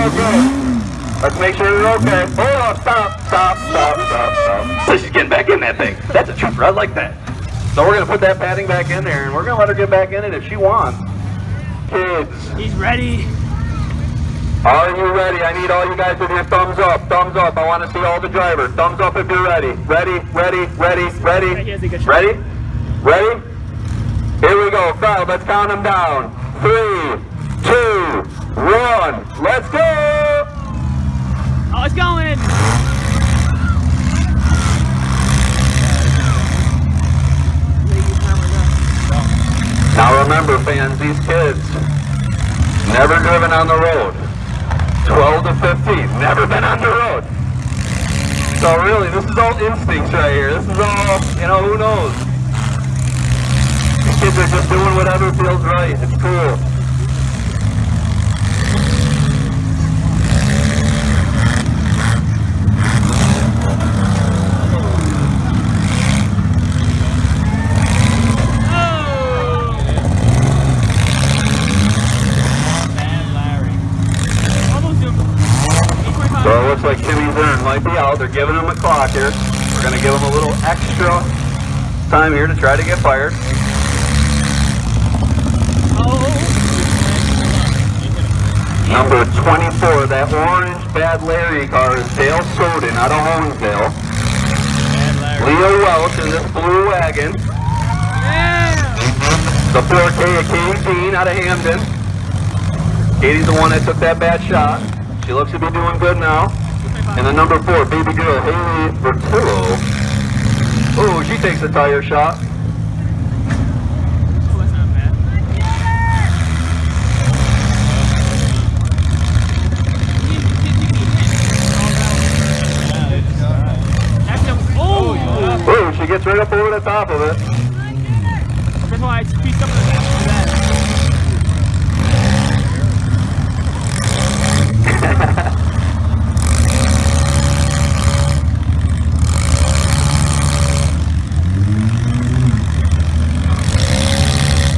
okay. Let's make sure you're okay. Hold on, stop. So she's getting back in that thing. That's a trooper, I like that. So we're gonna put that padding back in there and we're gonna let her get back in it if she wants. Kids. He's ready. Are you ready? I need all you guys with your thumbs up. Thumbs up. I want to see all the drivers. Thumbs up if you're ready. Ready? Ready? Here we go. Crowd, let's count them down. 3, 2, 1. Let's go! Oh, it's going! Now remember, fans, these kids never driven on the road. 12 to 15, never been on the road. So really, this is all instincts right here. This is all, who knows? These kids are just doing whatever feels right. It's cool. So it looks like Timmy's Earn might be out. They're giving him a clock here. We're going to give him a little extra time here to try to get fired. Number 24, that orange Bad Larry car is Dale Soden out of Honesdale. Leo Welch in this blue wagon. The 4K of Katie Dean out of Hamden. Katie's the one that took that bad shot. She looks to be doing good now. And the number 4, baby girl, Haley Bertillo. Oh, she takes a tire shot. Oh, that's not bad. Oh, she gets right up over the top of it. That's why I speak up that.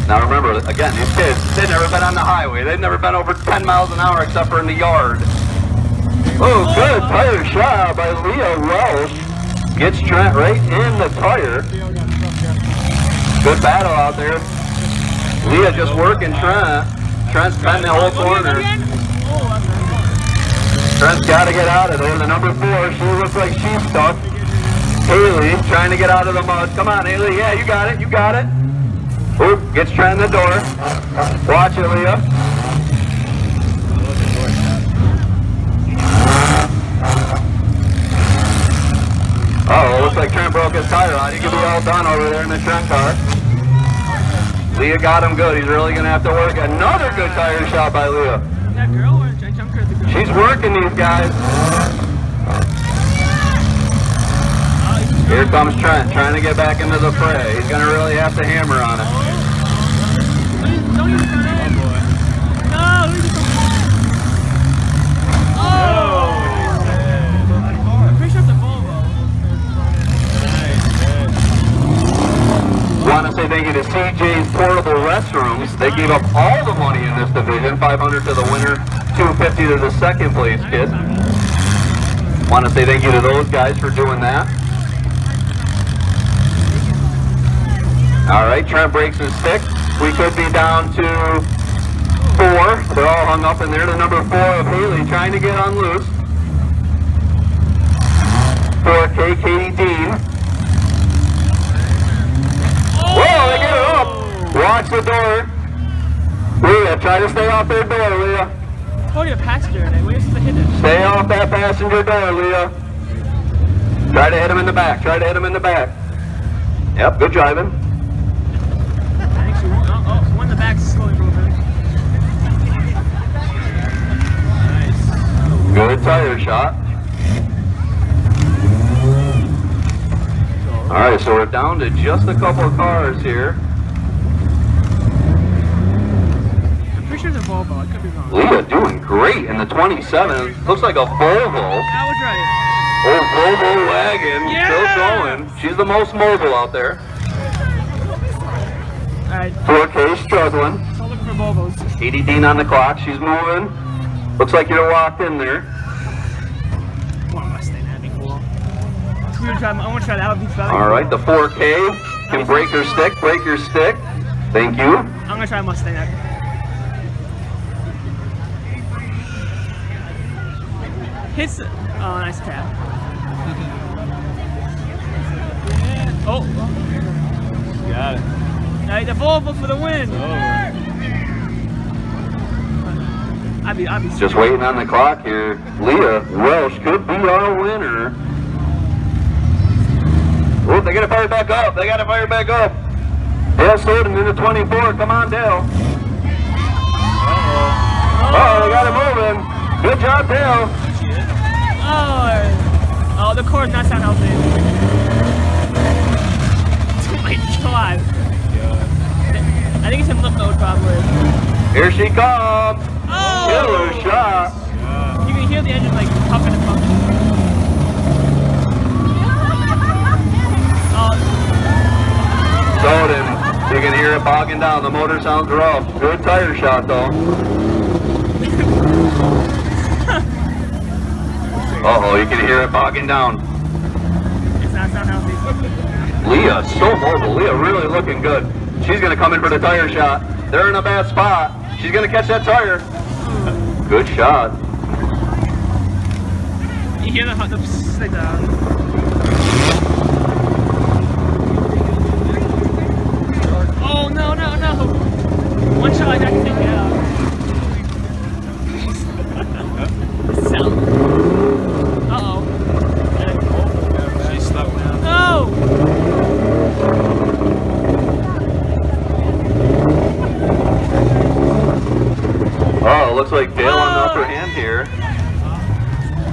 Now remember, again, these kids, they've never been on the highway. They've never been over 10 miles an hour except for in the yard. Oh, good tire shot by Leah Welsh. Gets Trent right in the tire. Good battle out there. Leah just working Trent. Trent's been the whole corner. Trent's got to get out of there. The number 4, she looks like she's stuck. Haley trying to get out of the mud. Come on, Haley. Yeah, you got it. Oop, gets Trent in the door. Watch it, Leah. Uh-oh, looks like Trent broke his tire on. He could be all done over there in the Trent car. Leah got him good. He's really going to have to work. Another good tire shot by Leah. That girl or I jumped her at the girl? She's working these guys. Here comes Trent, trying to get back into the fray. He's going to really have to hammer on it. Don't even turn it. No, I'm pretty sure it's a Volvo. Want to say thank you to CJ's Portable Restrooms. They gave up all the money in this division. $500 to the winner, $250 to the second place kid. Want to say thank you to those guys for doing that. All right, Trent breaks his stick. We could be down to 4. They're all hung up in there. The number 4 of Haley trying to get on loose. 4K Katie Dean. Whoa, they get her up. Watch the door. Leah, try to stay off their door, Leah. Oh, you're a passenger in it. Where's the hit it? Stay off that passenger door, Leah. Try to hit him in the back. Yep, good driving. One in the back is slowly moving. Nice. Good tire shot. All right, so we're down to just a couple of cars here. I'm pretty sure it's a Volvo. I could be wrong. Leah doing great in the 27. Looks like a Volvo. I was right. Old Volvo wagon. Yeah! Still going. She's the most mobile out there. Alright. 4K struggling. Still looking for Volvos. Katie Dean on the clock. She's moving. Looks like you walked in there. Come on, Mustang, that'd be cool. I want to try that. Would be fun. All right, the 4K can break your stick. Break your stick. Thank you. I'm gonna try Mustang. Hits. Oh, nice cap. Oh. Got it. Alright, the Volvo for the win. Oh. I'd be Just waiting on the clock here. Leah Welsh could be our winner. Oh, they gotta fire back up. They gotta fire back up. Dale Soden in the 24. Come on, Dale. Oh, they got it moving. Good job, Dale. Oh, the core's not sound healthy. Oh my god. I think it's in lip mode probably. Here she comes. Oh! Killer shot. You can hear the engine like puffing and puffing. Soden, you can hear it bogging down. The motor sounds rough. Good tire shot though. Uh-oh, you can hear it bogging down. It's not sound healthy. Leah, so mobile. Leah really looking good. She's going to come in for the tire shot. They're in a bad spot. She's going to catch that tire. Good shot. You hear the like the oh no. One shot like that can take it out. Sound. Uh-oh. She's stuck now. No! Oh, looks like Dale on the upper hand here.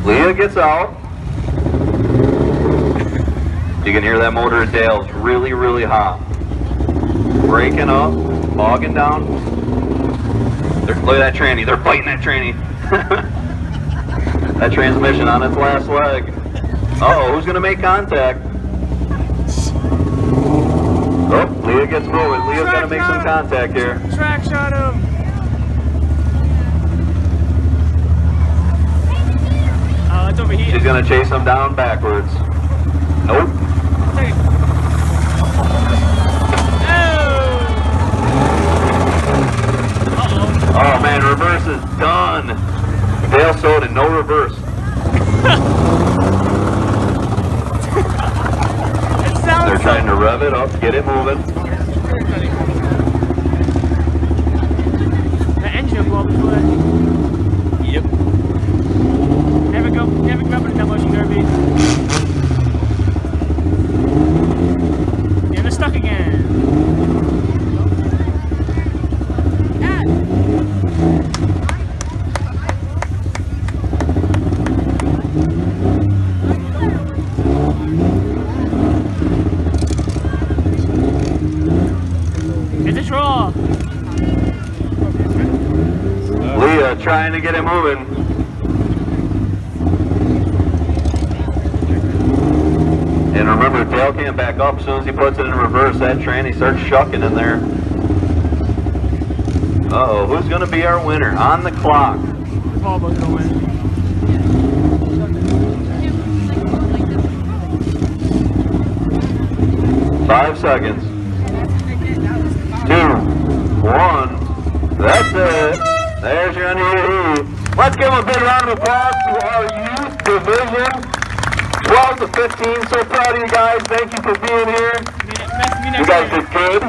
Leah gets out. You can hear that motor at Dale's really, really hot. Breaking up, bogging down. Look at that tranny. They're fighting that tranny. That transmission on its last leg. Uh-oh, who's going to make contact? Oh, Leah gets moving. Leah's going to make some contact here. Track shot him. Oh, it's over here. She's going to chase him down backwards. Nope. Take it. Oh man, reverse is done. Dale Soden, no reverse. They're trying to rev it up, get it moving. The engine will blow up before that. Yep. Never go up in a demolition derby. Yeah, they're stuck again. It's a draw. Leah trying to get it moving. And remember, Dale can't back up. As soon as he puts it in reverse, that tranny starts shucking in there. Uh-oh, who's going to be our winner? On the clock. Volvo's gonna win. Five seconds. 2, 1. That's it. There's your NEE. Let's give a big round of applause to our youth division. 12 to 15. So proud of you guys. Thank you for being here. Nice to meet You guys did good.